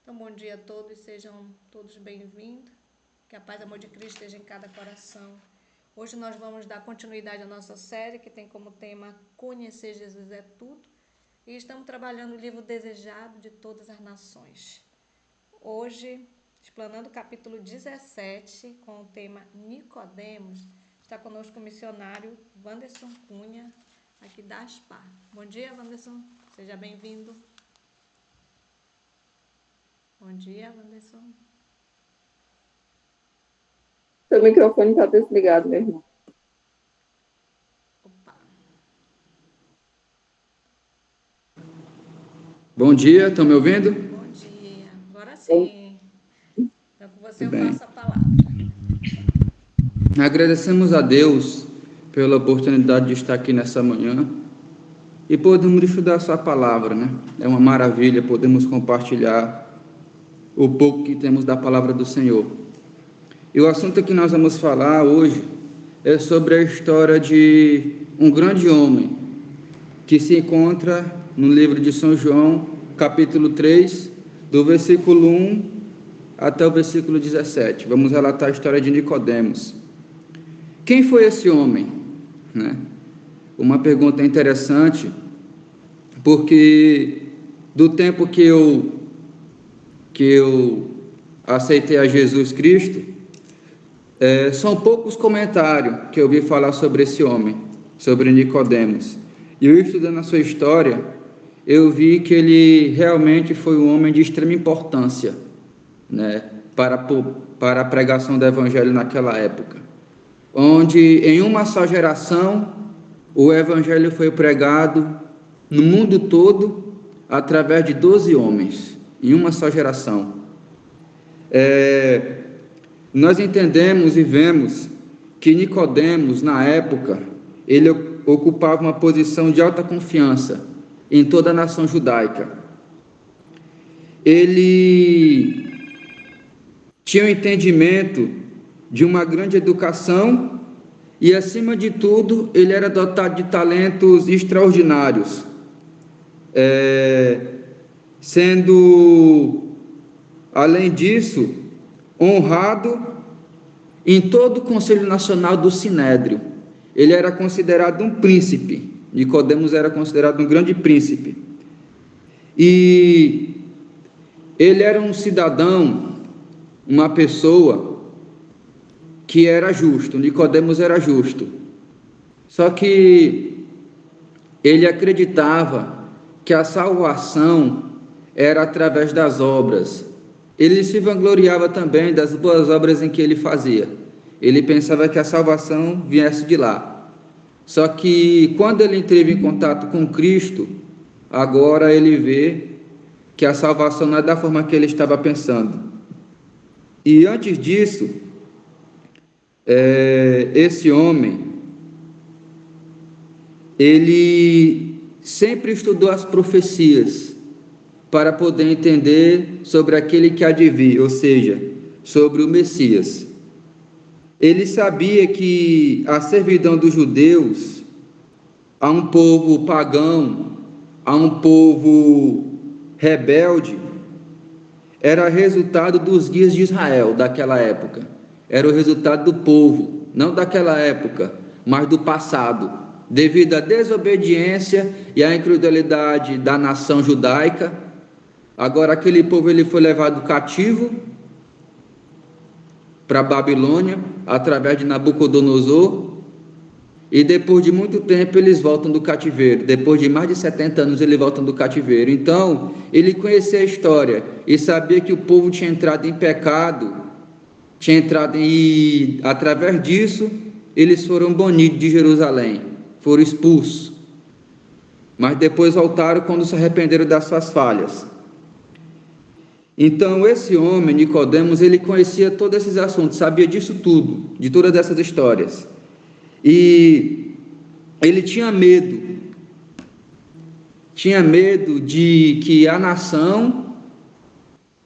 Então, bom dia a todos, sejam todos bem-vindos. Que a paz e o amor de Cristo esteja em cada coração. Hoje nós vamos dar continuidade à nossa série, que tem como tema Conhecer Jesus é Tudo. E estamos trabalhando o livro Desejado de Todas as Nações. Hoje, explanando o capítulo 17, com o tema Nicodemos, está conosco o missionário Wanderson Cunha, aqui da Aspar. Bom dia, Wanderson. Seja bem-vindo. Bom dia, Wanderson. Seu microfone está desligado, meu irmão. Opa. Bom dia, estão me ouvindo? Bom dia. Agora sim. Então, com você eu Bem. passo a palavra. Agradecemos a Deus pela oportunidade de estar aqui nessa manhã e podemos estudar a sua palavra, né? É uma maravilha, podemos compartilhar o pouco que temos da palavra do Senhor. E o assunto que nós vamos falar hoje é sobre a história de um grande homem que se encontra no livro de São João, capítulo 3, do versículo 1 até o versículo 17. Vamos relatar a história de Nicodemos. Quem foi esse homem? Né? Uma pergunta interessante, porque do tempo que eu aceitei a Jesus Cristo, são poucos comentários que eu vi falar sobre esse homem, sobre Nicodemos. E eu estudando a sua história, eu vi que ele realmente foi um homem de extrema importância, né, para a pregação do evangelho naquela época, onde em uma só geração o evangelho foi pregado no mundo todo através de 12 homens, em uma só geração. Nós entendemos e vemos que Nicodemos, na época, ele ocupava uma posição de alta confiança em toda a nação judaica. Ele tinha um entendimento de uma grande educação e, acima de tudo, ele era dotado de talentos extraordinários, sendo, além disso, honrado em todo o Conselho Nacional do Sinédrio. Ele era considerado um príncipe. Nicodemos era considerado um grande príncipe. E ele era um cidadão, uma pessoa que era justo. Nicodemos era justo. Só que ele acreditava que a salvação era através das obras. Ele se vangloriava também das boas obras em que ele fazia. Ele pensava que a salvação viesse de lá. Só que quando ele esteve em contato com Cristo, agora ele vê que a salvação não é da forma que ele estava pensando. E antes disso, esse homem, ele sempre estudou as profecias para poder entender sobre aquele que há de vir, ou seja, sobre o Messias. Ele sabia que a servidão dos judeus a um povo pagão, a um povo rebelde, era resultado dos guias de Israel daquela época. Era o resultado do povo, não daquela época, mas do passado, devido à desobediência e à incredulidade da nação judaica. Agora aquele povo ele foi levado cativo para a Babilônia, através de Nabucodonosor, e depois de muito tempo eles voltam do cativeiro. Depois de mais de 70 anos eles voltam do cativeiro. Então ele conhecia a história e sabia que o povo tinha entrado em pecado, e através disso eles foram banidos de Jerusalém, foram expulsos, mas depois voltaram quando se arrependeram das suas falhas. Então esse homem, Nicodemos, ele conhecia todos esses assuntos, sabia disso tudo, de todas essas histórias, e ele tinha medo de que a nação,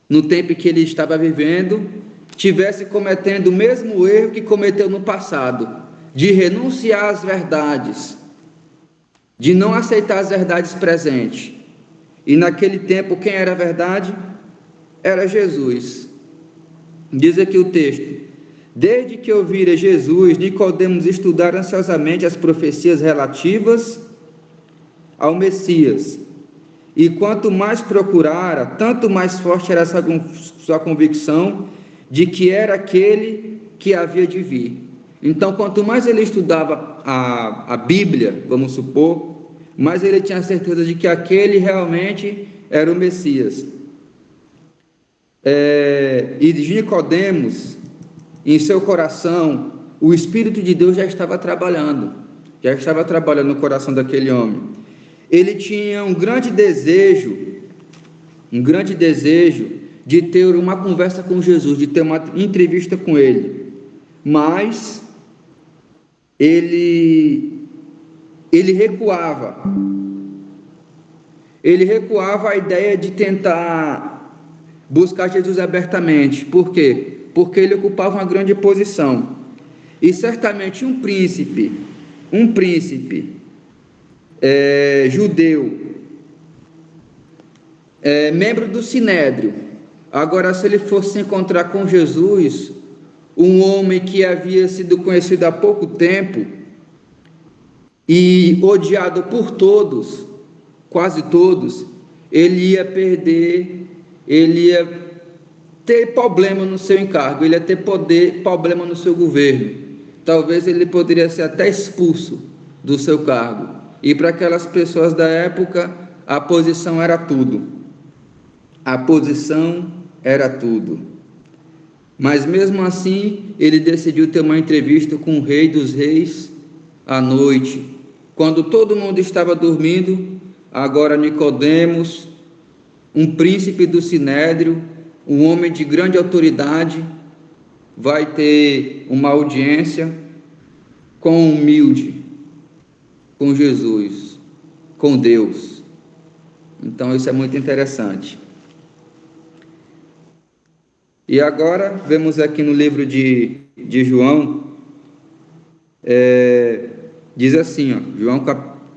no tempo que ele estava vivendo, estivesse cometendo o mesmo erro que cometeu no passado, de renunciar às verdades, de não aceitar as verdades presentes. E naquele tempo, quem era a verdade? era Jesus. Diz aqui o texto: desde que ouvira Jesus, Nicodemos estudar ansiosamente as profecias relativas ao Messias. E quanto mais procurara, tanto mais forte era sua convicção de que era aquele que havia de vir. Então, quanto mais ele estudava a Bíblia, vamos supor, mais ele tinha certeza de que aquele realmente era o Messias. E de Nicodemos, em seu coração, o Espírito de Deus já estava trabalhando no coração daquele homem. Ele tinha um grande desejo de ter uma conversa com Jesus, de ter uma entrevista com ele, mas ele recuava a ideia de tentar buscar Jesus abertamente. Por quê? Porque ele ocupava uma grande posição, e certamente um príncipe judeu, membro do Sinédrio, agora se ele fosse encontrar com Jesus, um homem que havia sido conhecido há pouco tempo e odiado por todos, quase todos, ele ia ter problema no seu encargo, ele ia ter problema no seu governo, talvez ele poderia ser até expulso do seu cargo. E para aquelas pessoas da época, a posição era tudo. Mas mesmo assim, ele decidiu ter uma entrevista com o Rei dos Reis à noite, quando todo mundo estava dormindo. Agora Nicodemos, um príncipe do Sinédrio, um homem de grande autoridade, vai ter uma audiência humilde com Jesus, com Deus. Então isso é muito interessante. E agora vemos aqui no livro de João, diz assim, João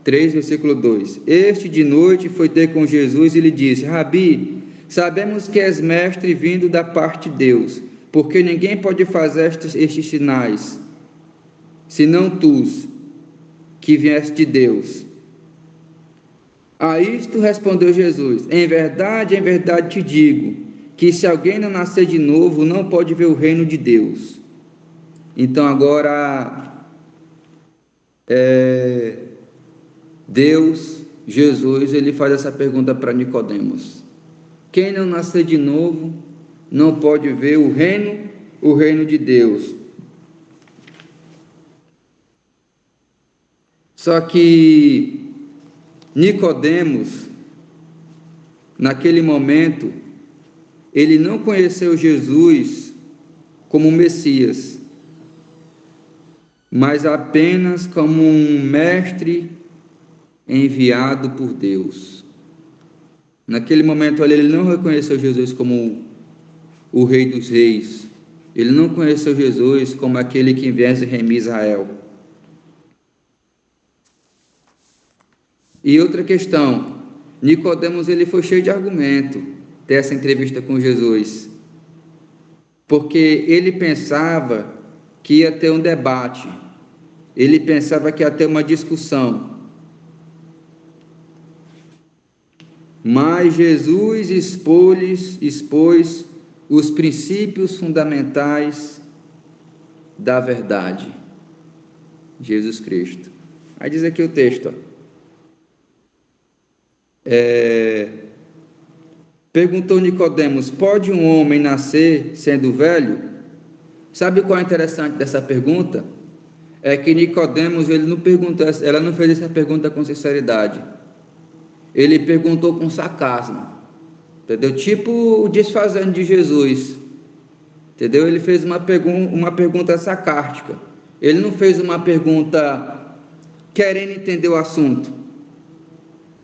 3, versículo 2: este de noite foi ter com Jesus e lhe disse: Rabi, sabemos que és mestre vindo da parte de Deus, porque ninguém pode fazer estes sinais, senão tu, que vieste de Deus. A isto respondeu Jesus: em verdade te digo, que se alguém não nascer de novo, não pode ver o reino de Deus. Então agora, Jesus, ele faz essa pergunta para Nicodemos: quem não nascer de novo, não pode ver o reino de Deus. Só que Nicodemos, naquele momento, ele não conheceu Jesus como Messias, mas apenas como um mestre enviado por Deus. Naquele momento ele não reconheceu Jesus como o Rei dos Reis, ele não conheceu Jesus como aquele que viesse remir Israel. E outra questão, Nicodemos, ele foi cheio de argumento ter essa entrevista com Jesus, porque ele pensava que ia ter um debate, ele pensava que ia ter uma discussão, mas Jesus expôs os princípios fundamentais da verdade, Jesus Cristo. Aí diz aqui o texto, perguntou Nicodemos: pode um homem nascer sendo velho? Sabe qual é interessante dessa pergunta? É que Nicodemos, ela não fez essa pergunta com sinceridade, ele perguntou com sarcasmo, entendeu? Tipo desfazendo de Jesus, entendeu? Ele fez uma pergunta sarcástica, ele não fez uma pergunta querendo entender o assunto,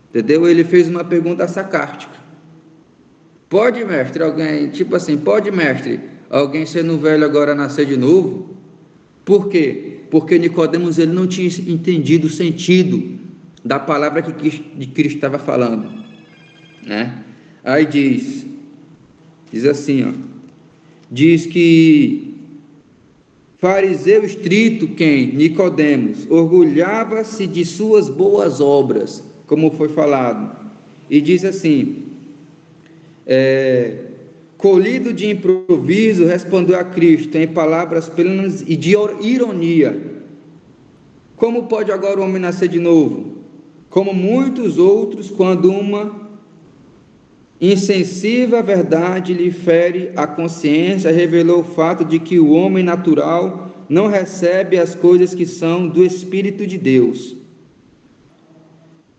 entendeu? Ele fez uma pergunta sarcástica. Pode, mestre, alguém sendo velho agora nascer de novo? Por quê? Porque Nicodemos, ele não tinha entendido o sentido da palavra que Cristo estava falando, né? Aí diz: Diz assim, ó. Diz que fariseu estrito, quem? Nicodemos, orgulhava-se de suas boas obras, como foi falado. E diz assim, colhido de improviso, respondeu a Cristo em palavras plenas e de ironia: como pode agora o homem nascer de novo? Como muitos outros, quando uma insensível verdade lhe fere a consciência, revelou o fato de que o homem natural não recebe as coisas que são do Espírito de Deus.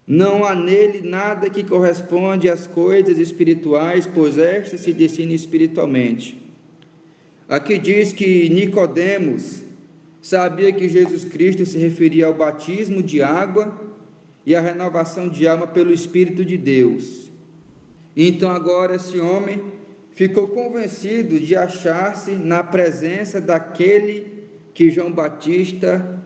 Não há nele nada que corresponde às coisas espirituais, pois estas se discernem espiritualmente. Aqui diz que Nicodemos sabia que Jesus Cristo se referia ao batismo de água e à renovação de alma pelo Espírito de Deus. Então agora esse homem ficou convencido de achar-se na presença daquele que João Batista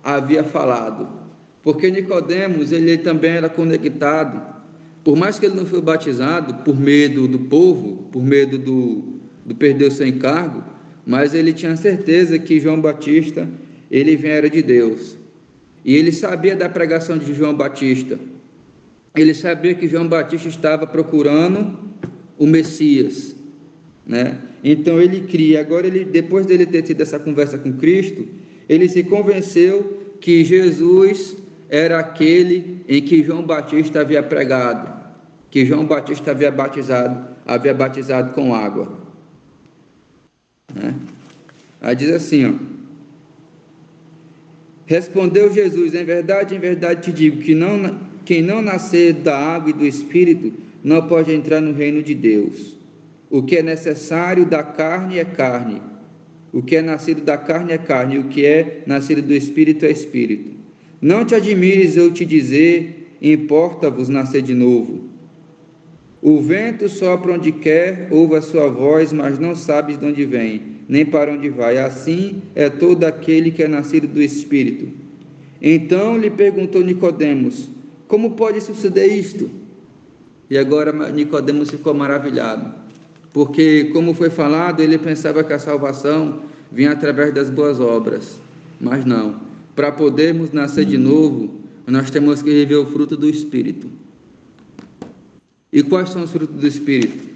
havia falado. Porque Nicodemos, ele também era conectado, por mais que ele não foi batizado, por medo do povo, por medo do perder o seu encargo, mas ele tinha certeza que João Batista, ele viera de Deus. E ele sabia da pregação de João Batista. Ele sabia que João Batista estava procurando o Messias, né? Então ele cria. Agora, depois dele ter tido essa conversa com Cristo, ele se convenceu que Jesus era aquele em que João Batista havia pregado, que João Batista havia batizado com água, né? Aí diz assim, ó: respondeu Jesus: em verdade te digo que quem não nascer da água e do Espírito não pode entrar no reino de Deus. O que é necessário da carne é carne, o que é nascido da carne é carne, e o que é nascido do Espírito é Espírito. Não te admires eu te dizer: importa-vos nascer de novo. O vento sopra onde quer, ouve a sua voz, mas não sabes de onde vem, nem para onde vai. Assim é todo aquele que é nascido do Espírito. Então lhe perguntou Nicodemos: como pode suceder isto? E agora Nicodemos ficou maravilhado, porque, como foi falado, ele pensava que a salvação vinha através das boas obras, mas não. Para podermos nascer de novo, nós temos que viver o fruto do Espírito. E quais são os frutos do Espírito?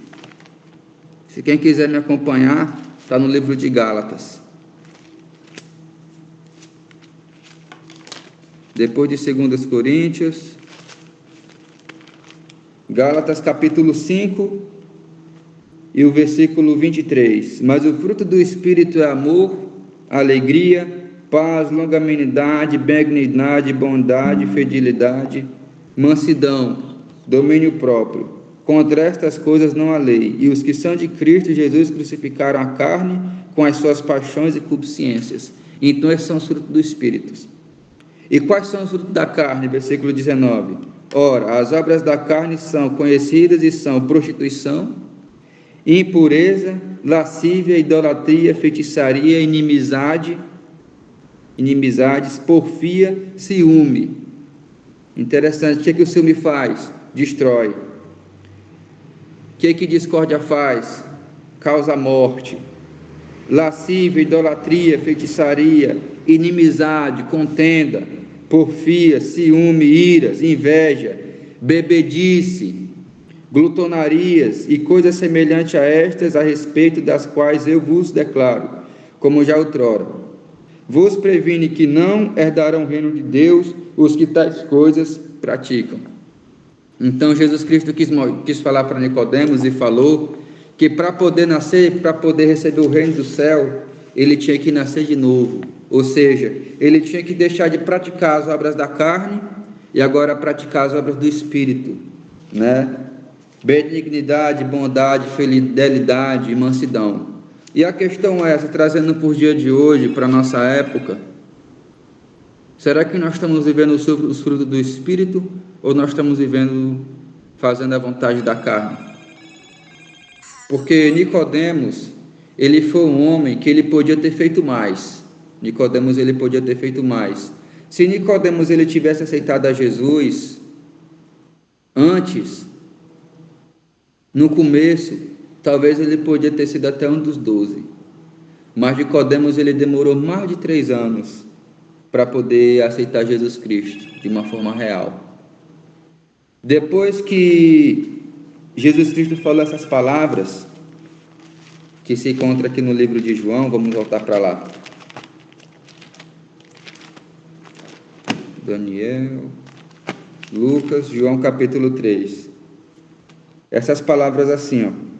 Se quem quiser me acompanhar, está no livro de Gálatas. Depois de 2 Coríntios, Gálatas capítulo 5 e o versículo 23. Mas o fruto do Espírito é amor, alegria, paz, longanimidade, benignidade, bondade, fidelidade, mansidão, domínio próprio. Contra estas coisas não há lei. E os que são de Cristo Jesus crucificaram a carne com as suas paixões e concupiscências. Então esses são os frutos do Espírito. E quais são os frutos da carne? Versículo 19. Ora, as obras da carne são conhecidas e são prostituição, impureza, lascívia, idolatria, feitiçaria, inimizades, porfia, ciúme. Interessante, o que o ciúme faz? Destrói. O que discórdia faz? Causa morte. Lascívia, idolatria, feitiçaria, inimizade, contenda, porfia, ciúme, iras, inveja, bebedice, glutonarias e coisas semelhantes a estas, a respeito das quais eu vos declaro, como já outrora. Vos previne que não herdarão o reino de Deus os que tais coisas praticam. Então Jesus Cristo quis falar para Nicodemos e falou que para poder nascer, para poder receber o reino do céu, ele tinha que nascer de novo. Ou seja, ele tinha que deixar de praticar as obras da carne e agora praticar as obras do Espírito, né? Benignidade, bondade, fidelidade e mansidão. E a questão é essa, trazendo por dia de hoje, para a nossa época: será que nós estamos vivendo os frutos do Espírito ou nós estamos vivendo, fazendo a vontade da carne? Porque Nicodemos, ele foi um homem que ele podia ter feito mais. Nicodemos, ele podia ter feito mais. Se Nicodemos, ele tivesse aceitado a Jesus antes, no começo, Talvez ele podia ter sido até um dos 12. Mas Nicodemos, ele demorou mais de 3 anos para poder aceitar Jesus Cristo de uma forma real. Depois que Jesus Cristo falou essas palavras, que se encontra aqui no livro de João, vamos voltar para lá. Daniel, Lucas, João capítulo 3. Essas palavras assim, ó.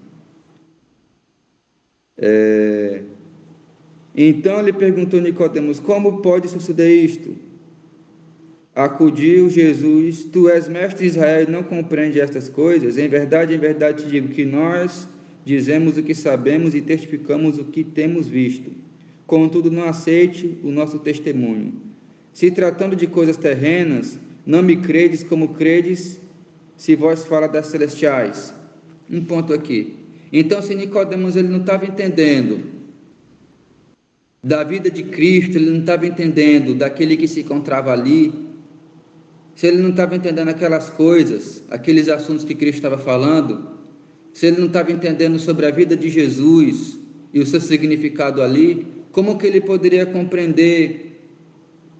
Então lhe perguntou Nicodemos: como pode suceder isto? Acudiu Jesus: tu és mestre de Israel e não compreende estas coisas? Em verdade te digo que nós dizemos o que sabemos e testificamos o que temos visto. Contudo, não aceite o nosso testemunho. Se tratando de coisas terrenas, não me credes como credes se vós fala das celestiais. Um ponto aqui. Então, se Nicodemos ele não estava entendendo da vida de Cristo, ele não estava entendendo daquele que se encontrava ali, se ele não estava entendendo aquelas coisas, aqueles assuntos que Cristo estava falando, se ele não estava entendendo sobre a vida de Jesus e o seu significado ali, como que ele poderia compreender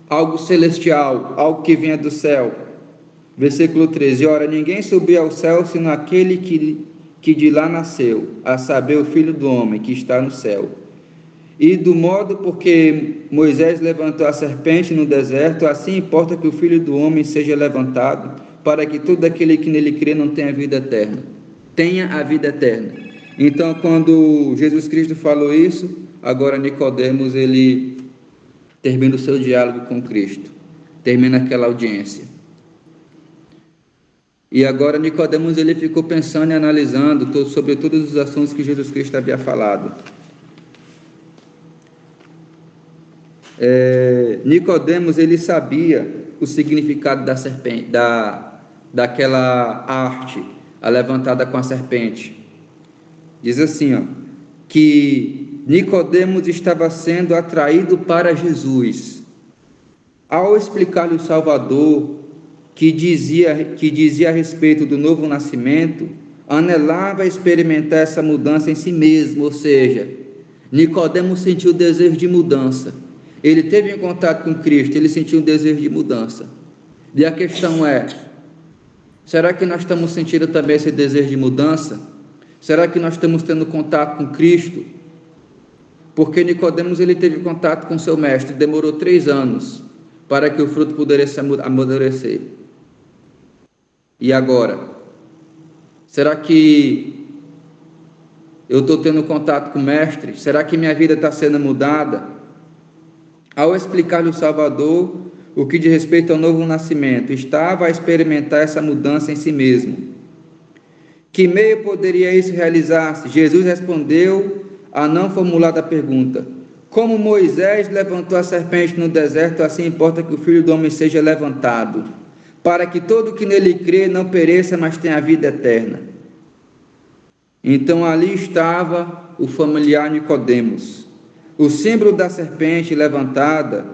algo celestial, algo que vinha do céu? Versículo 13: ora, ninguém subiu ao céu senão aquele que de lá nasceu, a saber, o Filho do Homem que está no céu. E do modo porque Moisés levantou a serpente no deserto, assim importa que o Filho do Homem seja levantado, para que todo aquele que nele crê não tenha vida eterna. Tenha a vida eterna. Então, quando Jesus Cristo falou isso, agora Nicodemos, ele termina o seu diálogo com Cristo, termina aquela audiência. E agora Nicodemos, ele ficou pensando e analisando sobre todos os assuntos que Jesus Cristo havia falado. Nicodemos, ele sabia o significado da serpente, daquela arte, a levantada com a serpente. Diz assim, ó, que Nicodemos estava sendo atraído para Jesus. Ao explicar-lhe o Salvador, que dizia a respeito do novo nascimento, anelava experimentar essa mudança em si mesmo, ou seja, Nicodemos sentiu o desejo de mudança. Ele teve em contato com Cristo, ele sentiu um desejo de mudança. E a questão é, será que nós estamos sentindo também esse desejo de mudança? Será que nós estamos tendo contato com Cristo? Porque Nicodemos, ele teve contato com seu mestre, demorou 3 anos para que o fruto pudesse amadurecer. E agora? Será que eu estou tendo contato com o mestre? Será que minha vida está sendo mudada? Ao explicar-lhe o Salvador o que diz respeito ao novo nascimento, estava a experimentar essa mudança em si mesmo. Que meio poderia isso realizar-se? Jesus respondeu a não formulada pergunta: como Moisés levantou a serpente no deserto, assim importa que o Filho do Homem seja levantado, para que todo que nele crê não pereça, mas tenha a vida eterna. Então ali estava o familiar Nicodemos. O símbolo da serpente levantada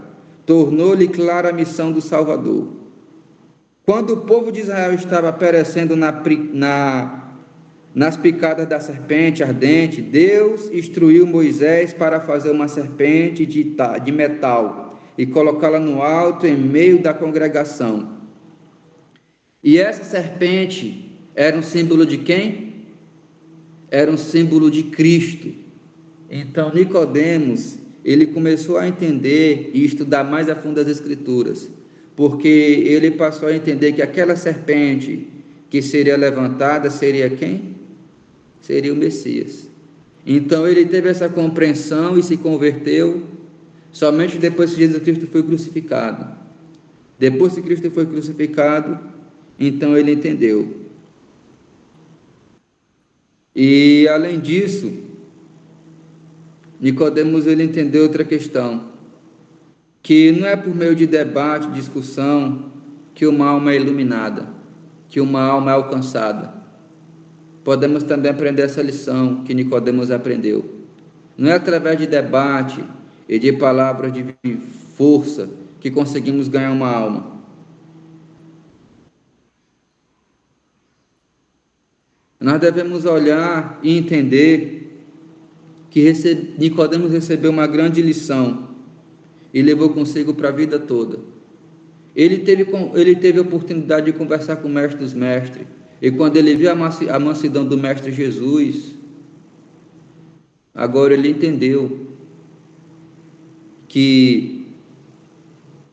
tornou-lhe clara a missão do Salvador. Quando o povo de Israel estava perecendo nas picadas da serpente ardente, Deus instruiu Moisés para fazer uma serpente de metal e colocá-la no alto em meio da congregação. E essa serpente era um símbolo de quem? Era um símbolo de Cristo. Então Nicodemos, ele começou a entender e estudar mais a fundo as Escrituras, porque ele passou a entender que aquela serpente que seria levantada seria quem? Seria o Messias. Então ele teve essa compreensão e se converteu somente depois que Jesus Cristo foi crucificado. Depois que Cristo foi crucificado, então ele entendeu. E além disso, Nicodemos, ele entendeu outra questão, que não é por meio de debate, discussão, que uma alma é iluminada, que uma alma é alcançada. Podemos também aprender essa lição que Nicodemos aprendeu. Não é através de debate e de palavras de força que conseguimos ganhar uma alma. Nós devemos olhar e entender que Nicodemos recebeu uma grande lição e levou consigo para a vida toda. Ele teve a oportunidade de conversar com o mestre dos mestres, e quando ele viu a mansidão do mestre Jesus, agora ele entendeu que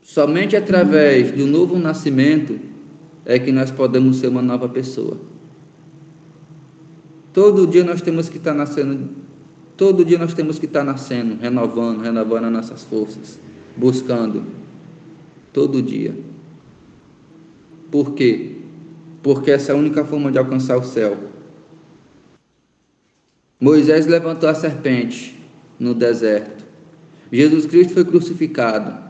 somente através do novo nascimento é que nós podemos ser uma nova pessoa. Todo dia nós temos que estar nascendo, renovando as nossas forças, buscando, todo dia. Por quê? Porque essa é a única forma de alcançar o céu. Moisés levantou a serpente no deserto. Jesus Cristo foi crucificado.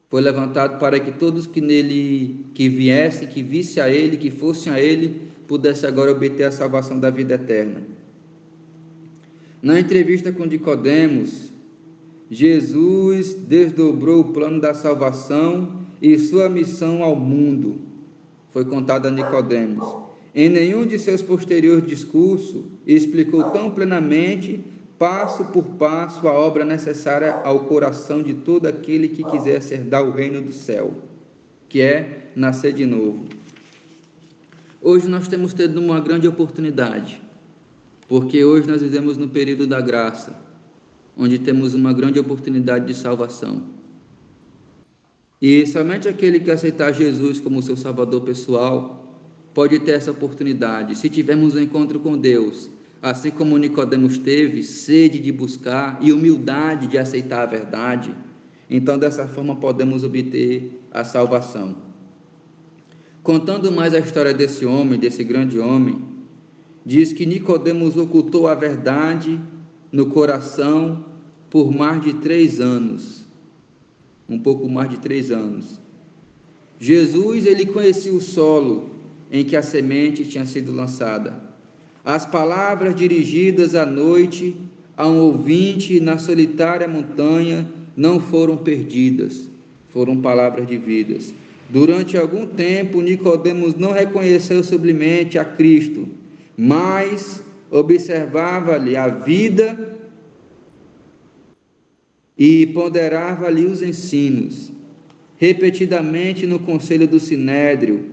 Foi levantado para que todos que viessem, que vissem a Ele, que fossem a Ele, pudessem agora obter a salvação da vida eterna. Na entrevista com Nicodemos, Jesus desdobrou o plano da salvação e sua missão ao mundo. Foi contado a Nicodemos. Em nenhum de seus posteriores discursos explicou tão plenamente, passo por passo, a obra necessária ao coração de todo aquele que quisesse herdar o reino do céu, que é nascer de novo. Hoje nós temos tido uma grande oportunidade, porque hoje nós vivemos no período da graça, onde temos uma grande oportunidade de salvação. E somente aquele que aceitar Jesus como seu Salvador pessoal pode ter essa oportunidade. Se tivermos um encontro com Deus, assim como Nicodemos teve, sede de buscar e humildade de aceitar a verdade, então dessa forma podemos obter a salvação. Contando mais a história desse homem, desse grande homem, diz que Nicodemos ocultou a verdade no coração por mais de 3 anos, um pouco mais de 3 anos. Jesus, ele conhecia o solo em que a semente tinha sido lançada. As palavras dirigidas à noite a um ouvinte na solitária montanha não foram perdidas, foram palavras de vidas. Durante algum tempo, Nicodemos não reconheceu sublimemente a Cristo, mas observava-lhe a vida e ponderava-lhe os ensinos. Repetidamente no conselho do Sinédrio,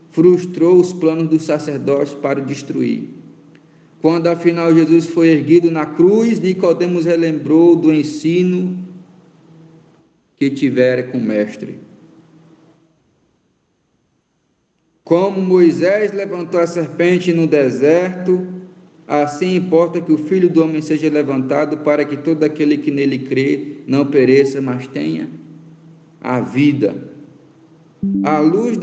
frustrou os planos dos sacerdotes para o destruir. Quando afinal Jesus foi erguido na cruz, Nicodemos relembrou do ensino que tivera com o mestre. Como Moisés levantou a serpente no deserto, assim importa que o Filho do Homem seja levantado, para que todo aquele que nele crê não pereça, mas tenha a vida. À luz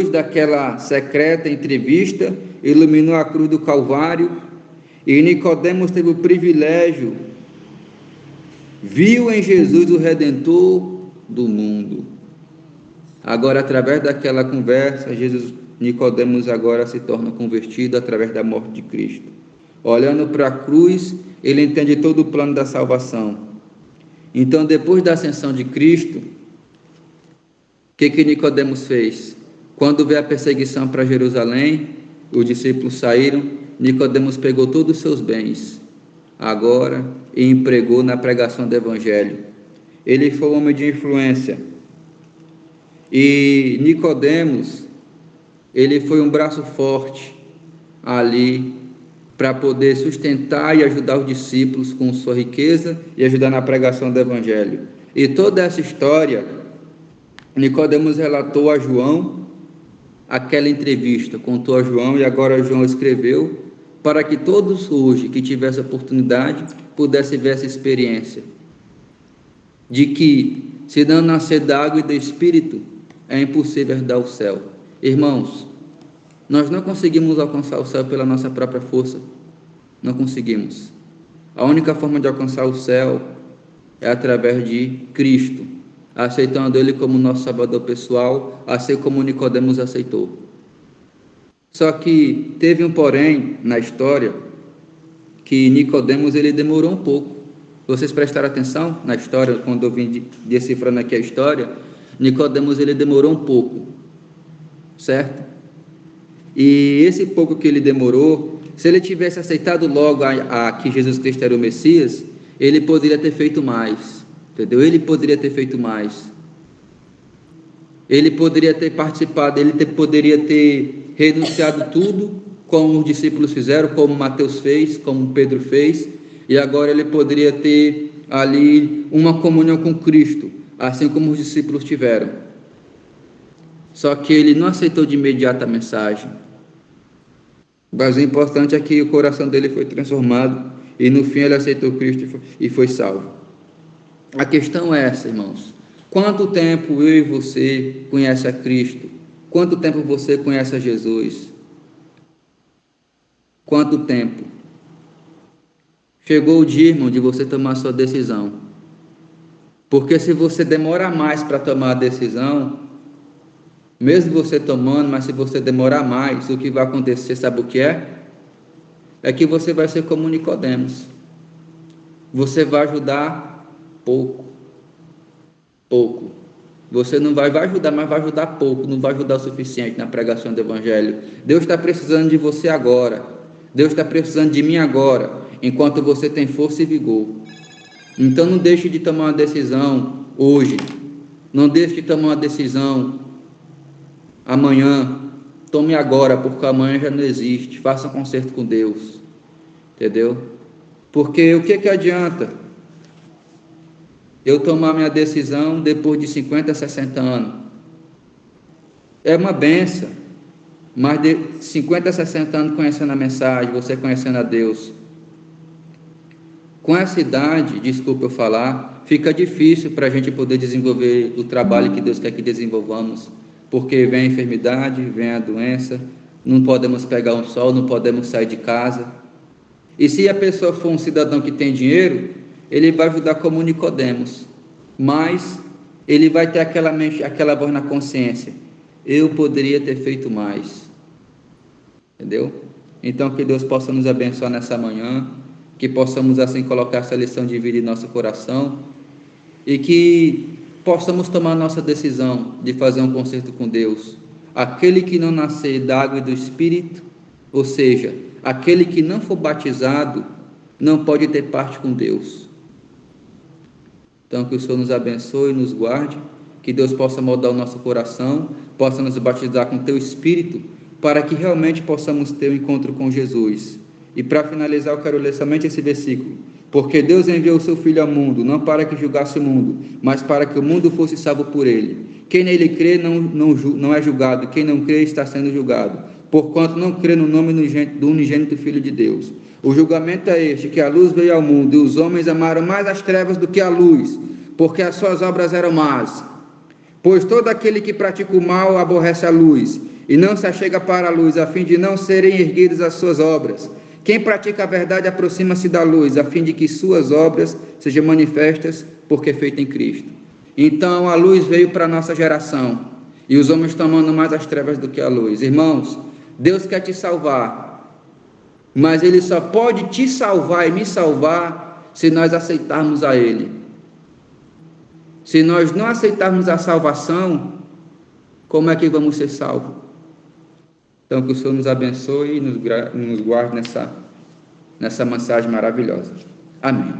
daquela secreta entrevista, iluminou a cruz do Calvário, e Nicodemos teve o privilégio, viu em Jesus o Redentor do mundo. Agora, através daquela conversa, Nicodemos agora se torna convertido através da morte de Cristo. Olhando para a cruz, ele entende todo o plano da salvação. Então, depois da ascensão de Cristo, o que Nicodemos fez? Quando veio a perseguição para Jerusalém, os discípulos saíram, Nicodemos pegou todos os seus bens, agora, e empregou na pregação do Evangelho. Ele foi um homem de influência. E Nicodemos, ele foi um braço forte ali para poder sustentar e ajudar os discípulos com sua riqueza e ajudar na pregação do Evangelho. E toda essa história, Nicodemos relatou a João, aquela entrevista, contou a João, e agora João escreveu para que todos hoje que tivessem oportunidade pudessem ver essa experiência de que, se não nascer da água e do Espírito, é impossível herdar o céu. Irmãos, nós não conseguimos alcançar o céu pela nossa própria força. Não conseguimos. A única forma de alcançar o céu é através de Cristo, aceitando Ele como nosso Salvador pessoal, assim como Nicodemos aceitou. Só que teve um porém na história, que Nicodemos ele demorou um pouco. Vocês prestaram atenção na história, quando eu vim decifrando aqui a história, Nicodemos ele demorou um pouco, certo? E esse pouco que ele demorou, se ele tivesse aceitado logo a que Jesus Cristo era o Messias, ele poderia ter feito mais, entendeu? Ele poderia ter feito mais. Ele poderia ter participado, poderia ter renunciado tudo, como os discípulos fizeram, como Mateus fez, como Pedro fez, e agora ele poderia ter ali uma comunhão com Cristo, assim como os discípulos tiveram. Só que ele não aceitou de imediato a mensagem. Mas o importante é que o coração dele foi transformado, e no fim ele aceitou Cristo e foi salvo. A questão é essa, irmãos. Quanto tempo eu e você conhece a Cristo? Quanto tempo você conhece a Jesus? Quanto tempo? Chegou o dia, irmão, de você tomar a sua decisão. Porque se você demora mais para tomar a decisão, mesmo você tomando, mas se você demorar mais, o que vai acontecer, sabe o que é? É que você vai ser como Nicodemos. Você vai ajudar pouco. Você não vai ajudar, mas vai ajudar pouco, não vai ajudar o suficiente na pregação do Evangelho. Deus está precisando de você agora. Deus está precisando de mim agora, enquanto você tem força e vigor. Então não deixe de tomar uma decisão hoje. Não deixe de tomar uma decisão amanhã. Tome agora, porque amanhã já não existe. Faça um concerto com Deus. Entendeu? Porque o que adianta eu tomar minha decisão depois de 50, 60 anos? É uma benção, mas de 50, 60 anos conhecendo a mensagem, você conhecendo a Deus, com essa idade, desculpa eu falar, fica difícil para a gente poder desenvolver o trabalho que Deus quer que desenvolvamos, porque vem a enfermidade, vem a doença, não podemos pegar um sol, não podemos sair de casa. E se a pessoa for um cidadão que tem dinheiro, ele vai ajudar como Nicodemos, mas ele vai ter aquela voz na consciência: eu poderia ter feito mais. Entendeu? Então que Deus possa nos abençoar nessa manhã, que possamos assim colocar essa lição de vida em nosso coração e que possamos tomar nossa decisão de fazer um concerto com Deus. Aquele que não nascer da água e do Espírito, ou seja, aquele que não for batizado, não pode ter parte com Deus. Então que o Senhor nos abençoe e nos guarde, que Deus possa moldar o nosso coração, possa nos batizar com Teu Espírito, para que realmente possamos ter um encontro com Jesus. E para finalizar, eu quero ler somente esse versículo: porque Deus enviou o seu Filho ao mundo, não para que julgasse o mundo, mas para que o mundo fosse salvo por ele. Quem nele crê não é julgado, quem não crê está sendo julgado, porquanto não crê no nome do unigênito Filho de Deus. O julgamento é este, que a luz veio ao mundo, e os homens amaram mais as trevas do que a luz, porque as suas obras eram más. Pois todo aquele que pratica o mal aborrece a luz, e não se achega para a luz, a fim de não serem erguidas as suas obras. Quem pratica a verdade aproxima-se da luz, a fim de que suas obras sejam manifestas, porque é feita em Cristo. Então a luz veio para a nossa geração, e os homens estão amando mais as trevas do que a luz. Irmãos, Deus quer te salvar, mas Ele só pode te salvar e me salvar se nós aceitarmos a Ele. Se nós não aceitarmos a salvação, como é que vamos ser salvos? Então que o Senhor nos abençoe e nos guarde nessa mensagem maravilhosa. Amém.